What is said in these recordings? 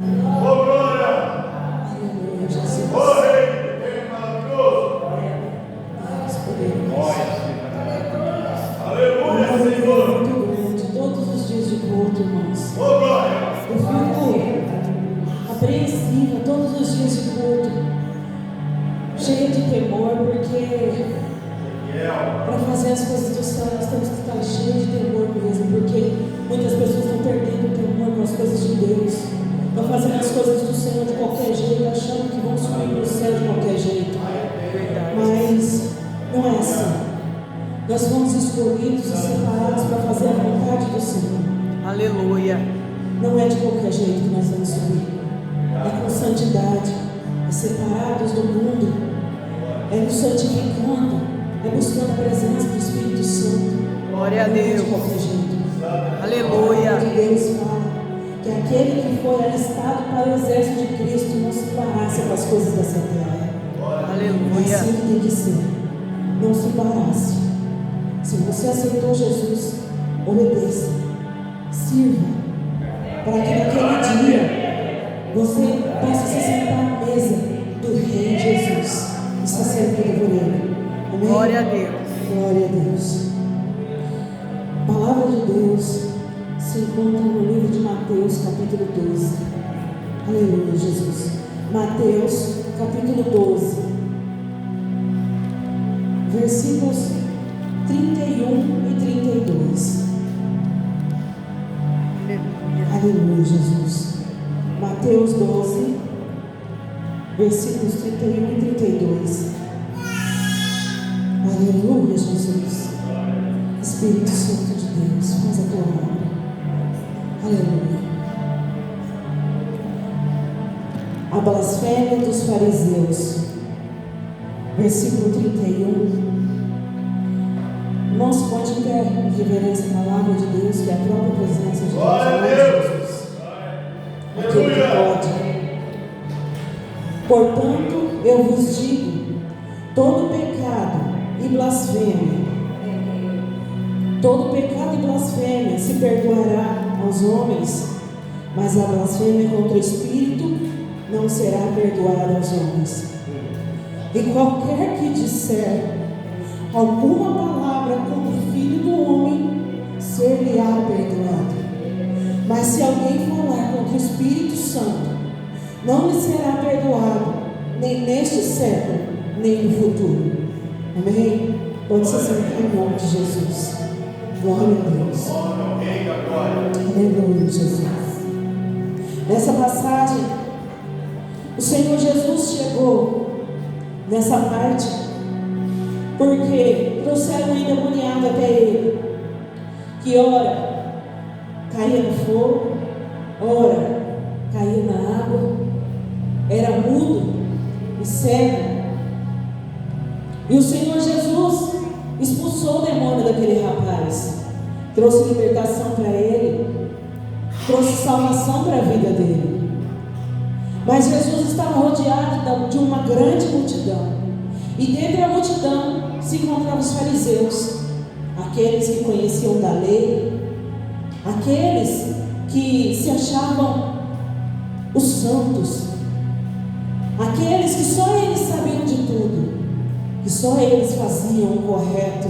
Aleluia, Jesus. Aleluia, Senhor. Muito grande, todos os dias de culto, irmãos. Eu fico apreensiva todos os dias de culto, cheia de temor, porque para fazer as coisas do céu nós temos que estar cheios de temor mesmo, porque muitas pessoas estão perdendo o temor com as coisas de Deus, estão fazendo as coisas do Senhor de qualquer jeito, achando que vão subir para o céu de qualquer jeito. Mas não é assim. Nós fomos escolhidos e separados para fazer a vontade do Senhor. Aleluia. Não é de qualquer jeito que nós vamos subir. É com santidade, é separados do mundo, é nos santificando, é buscando a presença do Espírito Santo. Glória a Deus. Não é de qualquer jeito. Aleluia. A palavra de Deus fala que aquele que foi alistado para o exército de Cristo não se embaraça com as coisas dessa terra. Aleluia. É assim que tem que ser. Não se embarace. Se você aceitou Jesus, obedeça, sirva, para que naquele dia você possa se sentar à mesa do Rei Jesus. Está servindo por Ele. Amém? Glória a Deus. Glória a Deus. A palavra de Deus se encontra no livro de Mateus, capítulo 12. Aleluia, Jesus. Mateus, capítulo 12, versículos 31 e 32. Aleluia, Jesus. Mateus 12, versículos 31 e 32. Aleluia, Jesus. Espírito Santo de Deus, faz a tua obra. Aleluia. A blasfêmia dos fariseus. Versículo 31. Não se pode em pé, em reverência à palavra de Deus, que é a própria presença de Deus. Glória a Deus. Aquele que pode. Portanto, eu vos digo: todo pecado e blasfêmia se perdoará aos homens, mas a blasfêmia contra o Espírito não será perdoada aos homens. E qualquer que disser alguma palavra contra o Filho do Homem, ser-lhe-á perdoado. Mas se alguém falar contra o Espírito Santo, não lhe será perdoado, nem neste século, nem no futuro. Amém? Pode se sentar em nome de Jesus. Glória a Deus. Aleluia, Jesus. Nessa passagem, o Senhor Jesus chegou nessa parte porque trouxeram um endemoniado até ele, que ora caía no fogo, ora caía na água, era mudo e cego. E o Senhor Jesus expulsou o demônio daquele rapaz, trouxe libertação para ele, trouxe salvação para a vida dele. Mas Jesus estava rodeado de uma grande multidão, e dentro da multidão se encontravam os fariseus, aqueles que conheciam da lei, aqueles que se achavam os santos, aqueles que só eles sabiam de tudo, que só eles faziam o correto,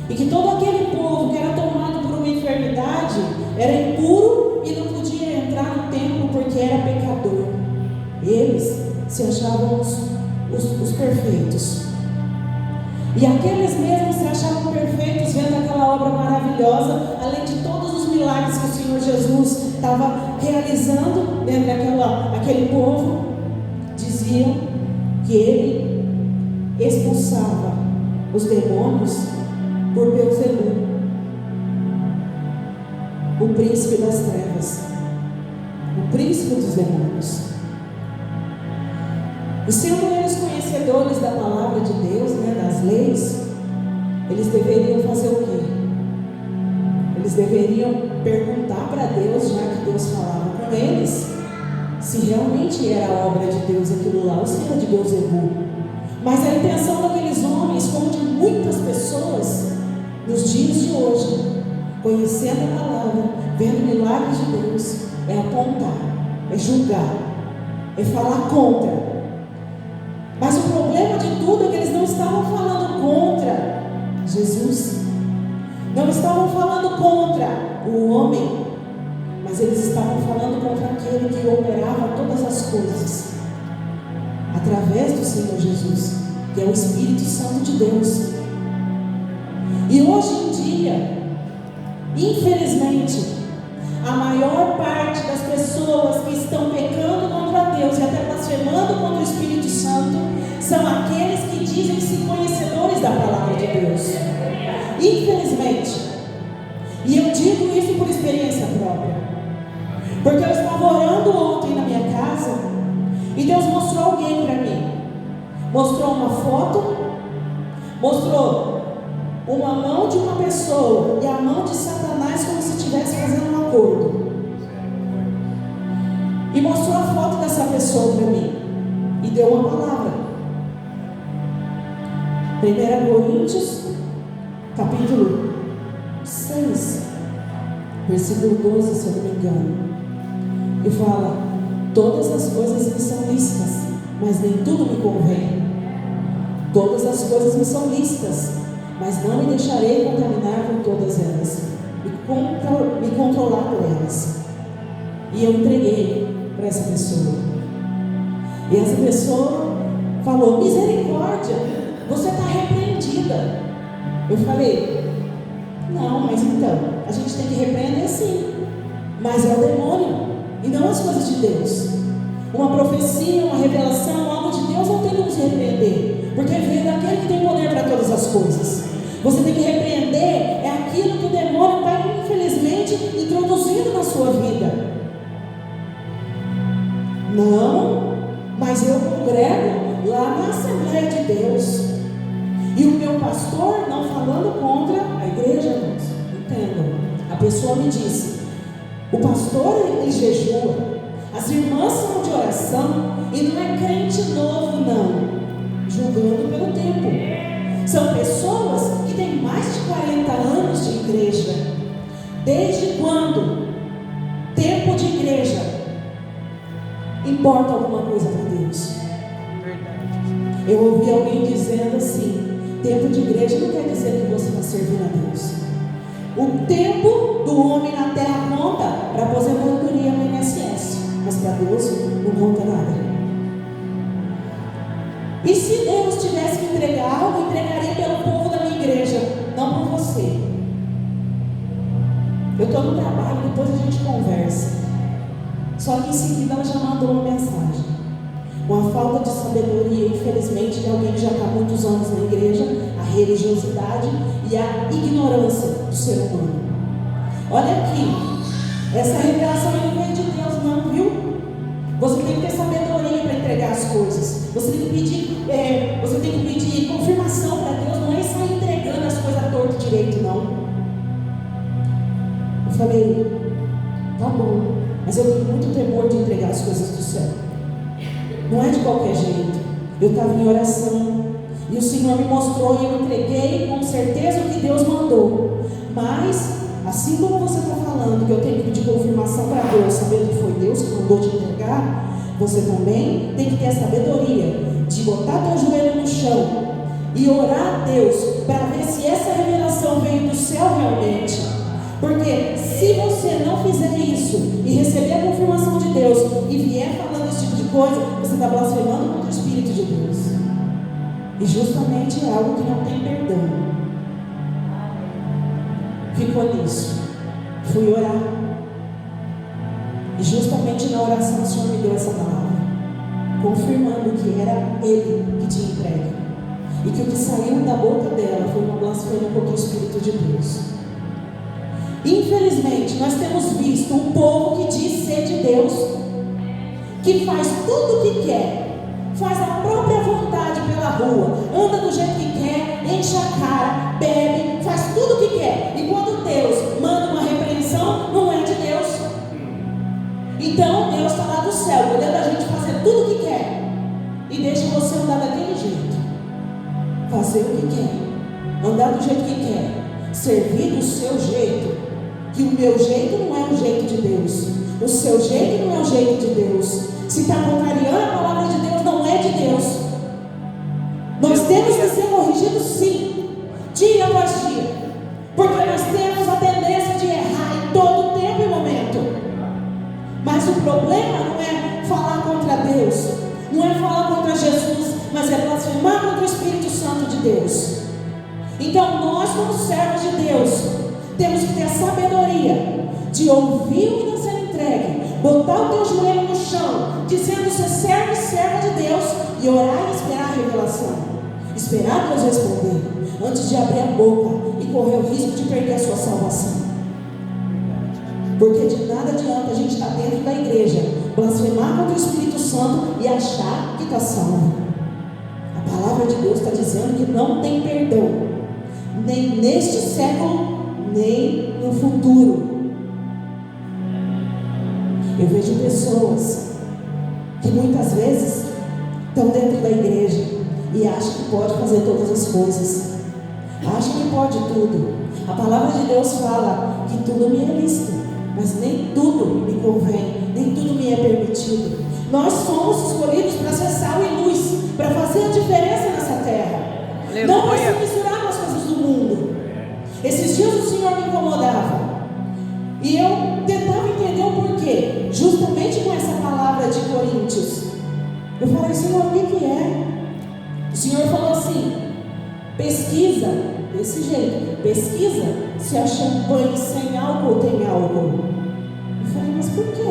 e que todo aquele povo que era tomado por uma enfermidade era impuro e não podia entrar no templo porque era pecador. Eles se achavam os perfeitos, e aqueles mesmos se achavam perfeitos vendo aquela obra maravilhosa, além de todos os milagres que o Senhor Jesus estava realizando dentro daquele povo. Diziam que ele expulsava os demônios por Beelzebul, o príncipe das trevas, o príncipe dos demônios. E sendo eles conhecedores da palavra de Deus, das leis, eles deveriam fazer o quê? Eles deveriam perguntar para Deus, já que Deus falava com eles, se realmente era a obra de Deus aquilo lá, ou se era de Beelzebul. Mas a intenção daqueles homens, como de muitas pessoas nos dias de hoje, conhecendo a palavra, vendo milagres de Deus, é apontar é julgar, é falar contra. Mas o problema de tudo é que eles não estavam falando contra Jesus, não estavam falando contra o homem, mas eles estavam falando contra aquele que operava todas as coisas através do Senhor Jesus, que é o Espírito Santo de Deus. E hoje em dia, infelizmente, a maior parte das pessoas que estão pecando contra Deus e até blasfemando contra o Espírito Santo são aqueles que dizem-se conhecedores da palavra de Deus. Infelizmente. E eu digo isso por experiência própria, porque eu estava orando ontem na minha casa e Deus mostrou alguém para mim. Mostrou uma foto, mostrou uma mão de uma pessoa e a mão de Satanás, como se estivesse fazendo um acordo. E mostrou a foto dessa pessoa para mim e deu uma palavra. 1 Coríntios capítulo 6, versículo 12, se eu não me engano, e fala: todas as coisas me são lícitas, mas nem tudo me convém. Todas as coisas me são lícitas, mas não me deixarei contaminar com todas elas, me controlar por elas. E eu entreguei para essa pessoa, e essa pessoa falou: misericórdia, você está repreendida. Eu falei: não, mas então, a gente tem que repreender sim, mas é o demônio e não as coisas de Deus. Uma profecia, uma revelação, algo de Deus não tem que nos repreender, porque veio daquele que tem poder para todas as coisas. Você tem que repreender é aquilo que o demônio está infelizmente introduzindo na sua vida. Não, mas eu congrego lá na Assembleia de Deus. E o meu pastor, não falando contra a igreja, entendam. A pessoa me disse: o pastor ele jejua, as irmãs são de oração, e não é crente novo, não, julgando pelo tempo. São pessoas que têm mais de 40 anos de igreja. Desde quando tempo de igreja importa alguma coisa para Deus? Eu ouvi alguém dizendo assim: tempo de igreja não quer dizer que você está servindo a Deus. O tempo do homem na terra conta para aposentadoria no INSS, mas para Deus não conta nada. E se Deus tivesse que entregar algo, entregaria pelo povo da minha igreja, não por você. Eu estou no trabalho, depois a gente conversa. Só que em seguida ela já mandou uma mensagem. Uma falta de sabedoria, infelizmente, de alguém que já está há muitos anos na igreja, a religiosidade e a ignorância do ser humano. Olha aqui, essa revelação não vem de Deus não, viu? Você tem que ter sabedoria para entregar as coisas. Você tem que pedir confirmação para Deus, não é sair entregando as coisas à torto e direito, não. Eu falei: tá bom, mas eu tenho muito temor de entregar as coisas do céu. Não é de qualquer jeito. Eu estava em oração e o Senhor me mostrou e eu entreguei com certeza o que Deus mandou. Mas, assim como você está falando que eu tenho que pedir confirmação para Deus, sabendo que foi Deus que mandou te entregar, você também tem que ter a sabedoria de botar teu joelho no chão e orar a Deus para ver se essa revelação veio do céu realmente. Porque se você não fizer isso e receber a confirmação de Deus e vier falando esse tipo de coisa, você está blasfemando contra o Espírito de Deus. E justamente é algo que não tem perdão. Ficou nisso. Fui orar. E justamente na oração o Senhor me deu essa palavra, confirmando que era Ele que tinha entregue. E que o que saiu da boca dela foi uma blasfêmia contra o Espírito de Deus. Infelizmente, nós temos visto um povo que diz ser de Deus, que faz tudo o que quer, faz a própria vontade pela rua, anda do jeito que quer, enche a cara, bebe, faz tudo o que quer. E quando Deus manda uma repreensão, não é de Deus. Então Deus está lá do céu, olhando a gente fazer tudo o que quer e deixa você andar daquele jeito, fazer o que quer, andar do jeito que quer, servir do seu jeito. Que o meu jeito não é o jeito de Deus. O seu jeito não é o jeito de Deus. Se está contrariando a palavra de Deus, não é de Deus. Nós temos que ser corrigidos sim, dia após dia, porque nós temos a tendência de errar em todo tempo e momento. Mas o problema não é falar contra Deus, não é falar contra Jesus, mas é blasfemar contra o Espírito Santo de Deus. Então nós, como servos de Deus, temos que ter a sabedoria de ouvir o que está sendo entregue, botar o teu joelho no chão, dizendo ser servo e serva de Deus, e orar e esperar a revelação, esperar Deus responder, antes de abrir a boca e correr o risco de perder a sua salvação. Porque de nada adianta a gente estar dentro da igreja, blasfemar contra o Espírito Santo e achar que está salvo. A palavra de Deus está dizendo que não tem perdão, nem neste século, nem no futuro. Eu vejo pessoas que muitas vezes estão dentro da igreja e acham que pode fazer todas as coisas, acham que pode tudo. A palavra de Deus fala que tudo me é lícito, mas nem tudo me convém, nem tudo me é permitido. Nós somos escolhidos para ser sal e luz, para fazer a diferença nessa terra. Aleluia. Não para se misturar com as coisas do mundo. Esses dias o Senhor me incomodava e eu tentava entender o porquê, justamente com essa palavra de Coríntios. Eu falei: Senhor, o que é? O Senhor falou assim: pesquisa, desse jeito, pesquisa se a champanhe sem álcool tem álcool. Eu falei: mas por quê?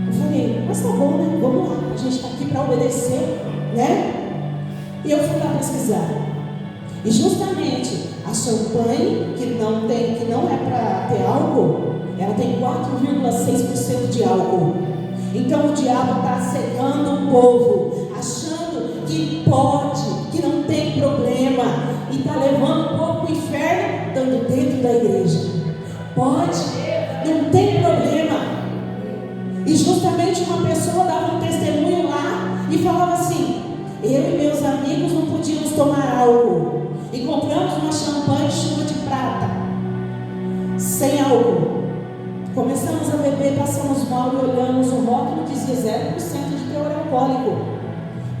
Eu falei: mas tá bom, né? Vamos lá, a gente está aqui para obedecer, né? E eu fui lá pesquisar. E justamente a champanhe, que não é para ter álcool, ela tem 4,6% de álcool. Então o diabo está cegando o povo, achando que pode, que não tem problema, e está levando o povo para o inferno, estando dentro da igreja. Pode, não tem problema. E justamente uma pessoa dava um testemunho lá e falava assim: eu e meus amigos não podíamos tomar álcool, e compramos uma champanhe chuva de prata, sem álcool. Começamos a beber, passamos mal e olhamos, o rótulo dizia 0% de teor alcoólico.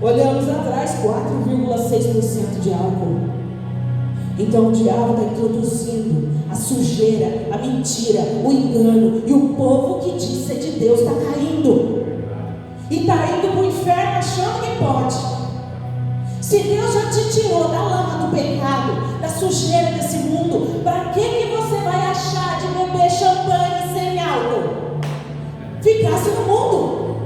Olhamos atrás, 4,6% de álcool. Então o diabo está introduzindo a sujeira, a mentira, o engano, e o povo que diz ser de Deus está caindo. E está indo para o inferno achando que pode. Se Deus já te tirou da lama do pecado, da sujeira desse mundo, para que você vai achar de beber champanhe sem álcool? Ficasse no mundo.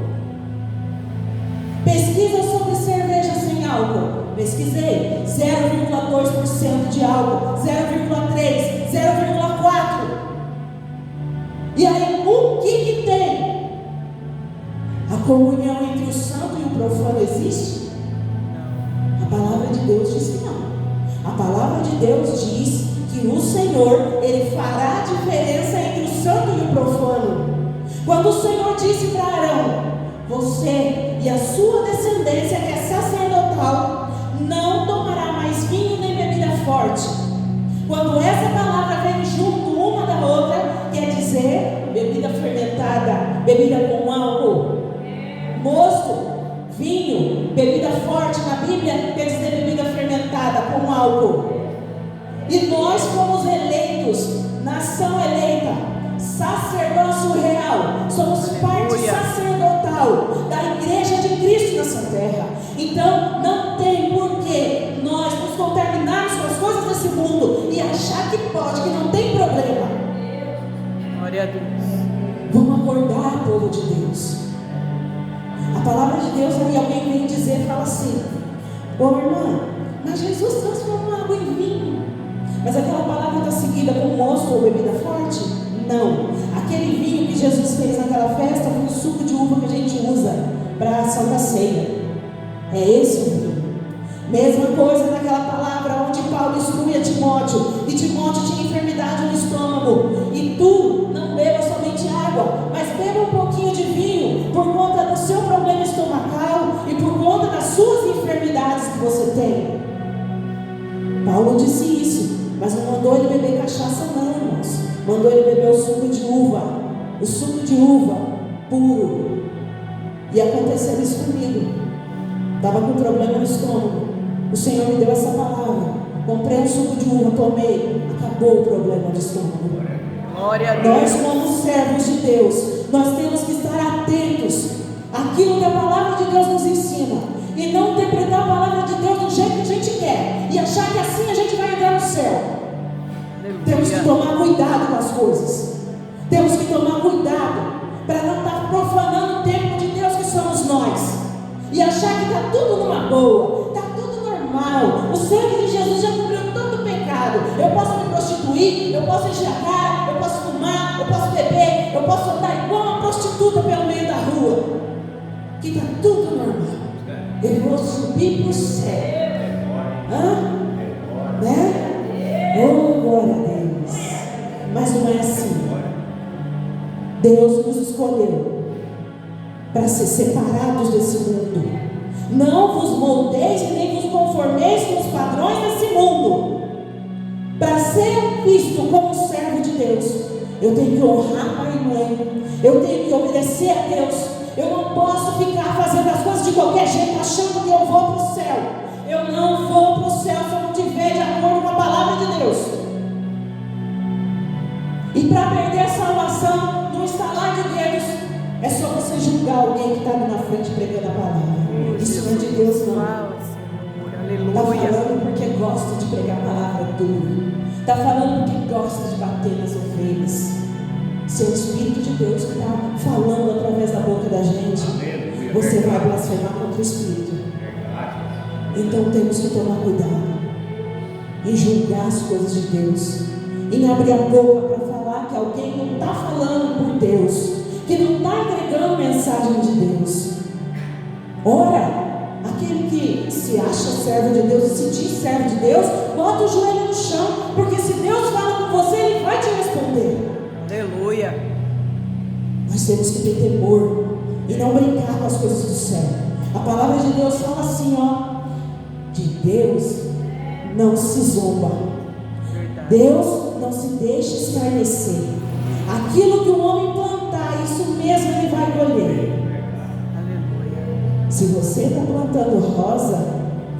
Pesquisa sobre cerveja sem álcool. Pesquisei, 0,2% de álcool, 0,3%, 0,4%. E aí, o que tem? A comunhão entre o santo e o profano existe? A palavra de Deus diz que não. A palavra de Deus diz que o Senhor, Ele fará a diferença entre o santo e o profano. Quando o Senhor disse para Arão: você e a sua descendência, que é sacerdotal, não tomará mais vinho nem bebida forte. Quando essa palavra vem junto uma da outra, quer dizer bebida fermentada, bebida com álcool, mosto, vinho, bebida forte na Bíblia quer dizer bebida fermentada com álcool. E nós fomos eleitos, nação eleita, sacerdócio real, somos parte sacerdotal da igreja de Cristo nessa terra. Então não tem porquê nós nos contaminarmos com as coisas desse mundo e achar que pode, que não tem problema. Glória a Deus. Vamos acordar, povo de Deus. A palavra de Deus, aí alguém vem dizer, fala assim: ô irmã, mas Jesus transformou água em vinho. Mas aquela palavra está seguida com mosto ou bebida forte? Não. Aquele vinho que Jesus fez naquela festa foi o suco de uva que a gente usa para a Santa Ceia. É esse o vinho. Mesma coisa naquela palavra onde Paulo instrui a Timóteo, e Timóteo tinha enfermidade no estômago, e tu não beba somente água, mas beba um pouquinho de vinho, por conta do seu problema estomacal e por conta das suas enfermidades que você tem. Paulo disse isso, mas não mandou ele beber cachaça não, irmãos. Mandou ele beber o suco de uva. o suco de uva puro. E aconteceu isso comigo. Estava com problema no estômago. O Senhor me deu essa palavra. Comprei um suco de uva, tomei. Acabou o problema do estômago. Glória a Deus. Nós somos servos de Deus. Nós temos que estar atentos àquilo que a palavra de Deus nos ensina. E não interpretar a palavra de Deus do jeito que a gente quer. E achar que assim a gente vai entrar no céu. Aleluia. Temos que tomar cuidado com as coisas. Temos que tomar cuidado para não estar profanando o tempo de Deus que somos nós. E achar que está tudo numa boa. Está tudo normal. O sangue de Jesus já cobriu todo o pecado. Eu posso me prostituir, eu posso encher a cara, eu posso fumar, eu posso beber, eu posso andar igual uma prostituta pelo meio da rua. Que está tudo normal. Eu vou subir para o céu. Né? Oh, glória a Deus. Mas não é assim. Deus nos escolheu para ser separados desse mundo. Não vos moldeis e nem vos conformeis com os padrões desse mundo. Para ser visto como servo de Deus, eu tenho que honrar pai e mãe. Eu tenho que obedecer a Deus. Eu não posso ficar fazendo as coisas de qualquer jeito, achando que eu vou para o céu. Eu não vou para o céu se eu não estiver de acordo com a palavra de Deus. E para perder a salvação, no estalar de dedos, é só você julgar alguém que está ali na frente pregando a palavra. Isso não é de Deus, não. Está falando porque gosta de pregar a palavra dura. Está falando porque gosta de bater nas ovelhas. Se é o Espírito de Deus que está falando através da boca da gente, você vai blasfemar contra o Espírito. Então temos que tomar cuidado em julgar as coisas de Deus, em abrir a boca para falar que alguém não está falando por Deus, que não está entregando mensagem de Deus. Ora, aquele que se acha servo de Deus e se diz servo de Deus, bota o joelho no chão, porque se Deus fala com você, Ele vai te responder. Aleluia. Nós temos que ter temor e não brincar com as coisas do céu. A palavra de Deus fala assim, ó: de Deus não se zomba. Deus não se deixa escarnecer. Aquilo que o homem plantar, isso mesmo ele vai colher. Aleluia. Se você está plantando rosa,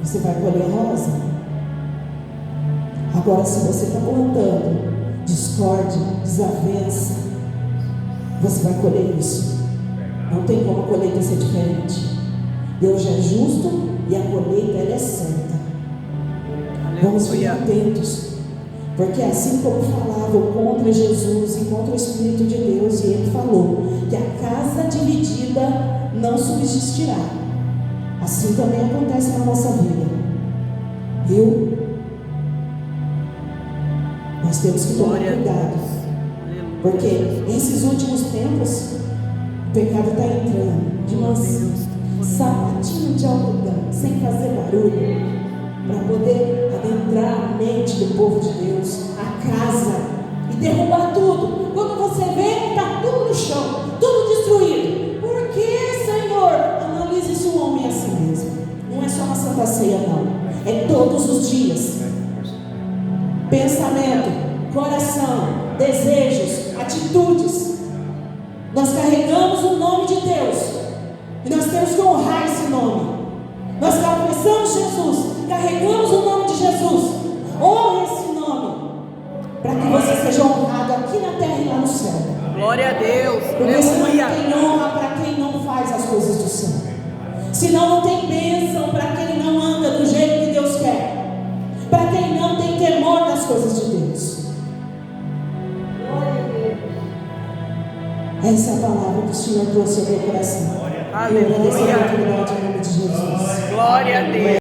você vai colher rosa. Agora, se você está plantando discórdia, desavença, você vai colher isso. Não tem como a colheita ser diferente. Deus é justo e a colheita ela é certa. Vamos ficar atentos, porque assim como falavam contra Jesus e contra o Espírito de Deus, e Ele falou que a casa dividida não subsistirá, assim também acontece na nossa vida. Viu? Nós temos que tomar cuidado, porque nesses últimos tempos o pecado está entrando de mansinho, sapatinho de algodão, sem fazer barulho, para poder adentrar a mente do povo de Deus, a casa, e derrubar tudo. Quando você vê, está tudo no chão, tudo destruído. Por que, Senhor? Analise se o homem é assim mesmo. Não é só na Santa Ceia, não. É todos os dias. Pensamento, coração, desejos, atitudes. Nós carregamos o nome de Deus e nós temos que honrar esse nome. Nós confessamos Jesus, carregamos o nome de Jesus. Honre esse nome para que você seja honrado aqui na terra e lá no céu. Glória a Deus. Porque senão não tem honra para quem não faz as coisas do céu. Senão não tem bênção para quem não anda do jeito que Deus quer, para quem não tem temor das coisas de Deus. Essa é a palavra que o Senhor trouxe ao meu coração. Aleluia. Eu agradeço a oportunidade em nome de Jesus. Glória a Deus.